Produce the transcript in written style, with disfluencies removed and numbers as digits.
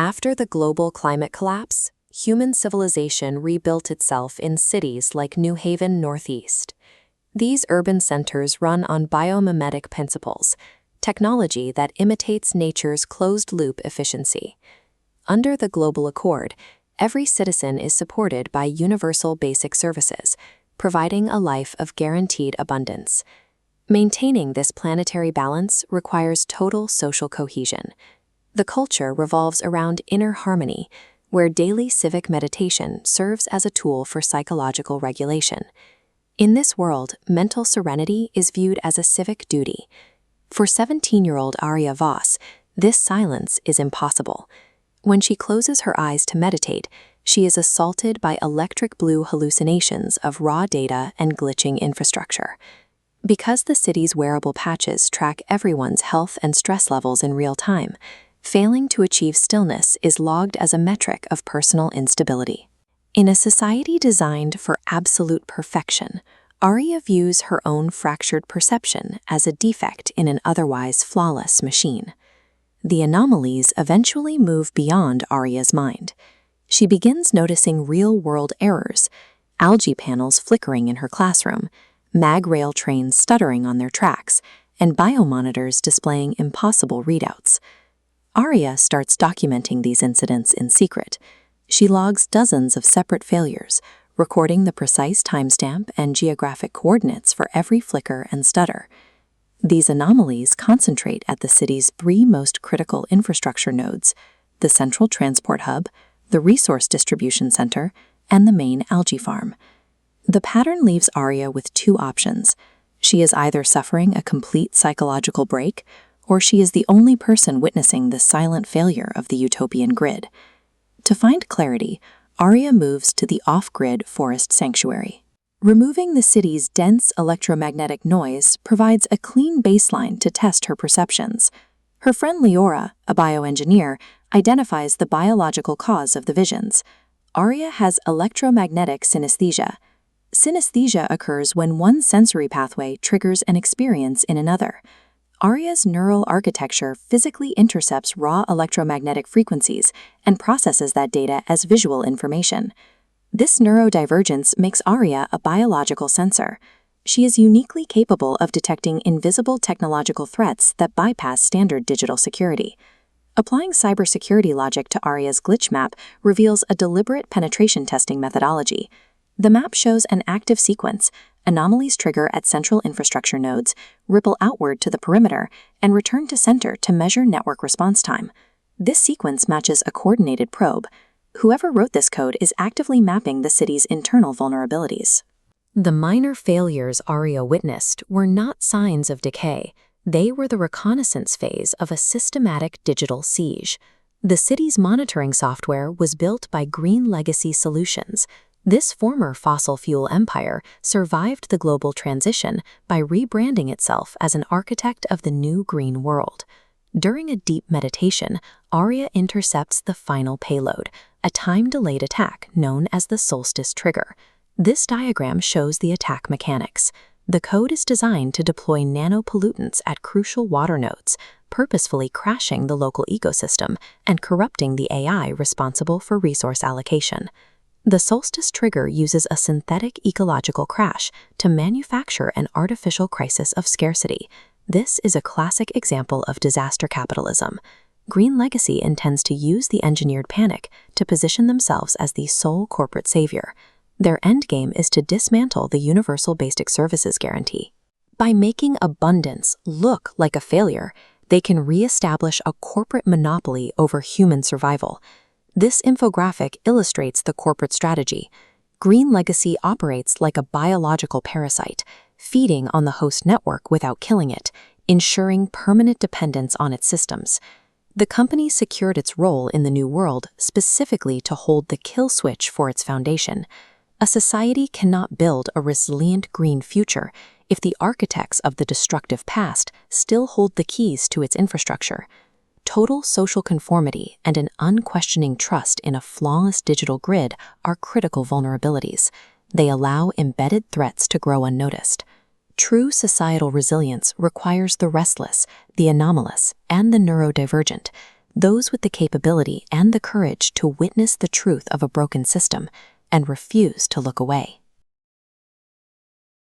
After the global climate collapse, human civilization rebuilt itself in cities like New Haven, Northeast. These urban centers run on biomimetic principles, technology that imitates nature's closed-loop efficiency. Under the Global Accord, every citizen is supported by universal basic services, providing a life of guaranteed abundance. Maintaining this planetary balance requires total social cohesion. The culture revolves around inner harmony, where daily civic meditation serves as a tool for psychological regulation. In this world, mental serenity is viewed as a civic duty. For 17-year-old Arya Voss, this silence is impossible. When she closes her eyes to meditate, she is assaulted by electric blue hallucinations of raw data and glitching infrastructure. Because the city's wearable patches track everyone's health and stress levels in real time, failing to achieve stillness is logged as a metric of personal instability. In a society designed for absolute perfection, Arya views her own fractured perception as a defect in an otherwise flawless machine. The anomalies eventually move beyond Arya's mind. She begins noticing real-world errors, algae panels flickering in her classroom, mag rail trains stuttering on their tracks, and biomonitors displaying impossible readouts. Arya starts documenting these incidents in secret. She logs dozens of separate failures, recording the precise timestamp and geographic coordinates for every flicker and stutter. These anomalies concentrate at the city's three most critical infrastructure nodes: the central transport hub, the resource distribution center, and the main algae farm. The pattern leaves Arya with two options. She is either suffering a complete psychological break, or she is the only person witnessing the silent failure of the utopian grid. To find clarity, Arya moves to the off-grid forest sanctuary. Removing the city's dense electromagnetic noise provides a clean baseline to test her perceptions. Her friend Leora, a bioengineer, identifies the biological cause of the visions. Arya has electromagnetic synesthesia. Synesthesia occurs when one sensory pathway triggers an experience in another. Arya's neural architecture physically intercepts raw electromagnetic frequencies and processes that data as visual information. This neurodivergence makes Arya a biological sensor. She is uniquely capable of detecting invisible technological threats that bypass standard digital security. Applying cybersecurity logic to Arya's glitch map reveals a deliberate penetration testing methodology. The map shows an active sequence. Anomalies trigger at central infrastructure nodes, ripple outward to the perimeter, and return to center to measure network response time. This sequence matches a coordinated probe. Whoever wrote this code is actively mapping the city's internal vulnerabilities. The minor failures Arya witnessed were not signs of decay. They were the reconnaissance phase of a systematic digital siege. The city's monitoring software was built by GreenLegacy Solutions. This former fossil fuel empire survived the global transition by rebranding itself as an architect of the new green world. During a deep meditation, Arya intercepts the final payload, a time-delayed attack known as the solstice trigger. This diagram shows the attack mechanics. The code is designed to deploy nanopollutants at crucial water nodes, purposefully crashing the local ecosystem and corrupting the AI responsible for resource allocation. The solstice trigger uses a synthetic ecological crash to manufacture an artificial crisis of scarcity. This is a classic example of disaster capitalism. GreenLegacy intends to use the engineered panic to position themselves as the sole corporate savior. Their endgame is to dismantle the universal basic services guarantee. By making abundance look like a failure, they can re-establish a corporate monopoly over human survival. This infographic illustrates the corporate strategy. GreenLegacy operates like a biological parasite, feeding on the host network without killing it, ensuring permanent dependence on its systems. The company secured its role in the new world specifically to hold the kill switch for its foundation. A society cannot build a resilient green future if the architects of the destructive past still hold the keys to its infrastructure. Total social conformity and an unquestioning trust in a flawless digital grid are critical vulnerabilities. They allow embedded threats to grow unnoticed. True societal resilience requires the restless, the anomalous, and the neurodivergent. those with the capability and the courage to witness the truth of a broken system and refuse to look away.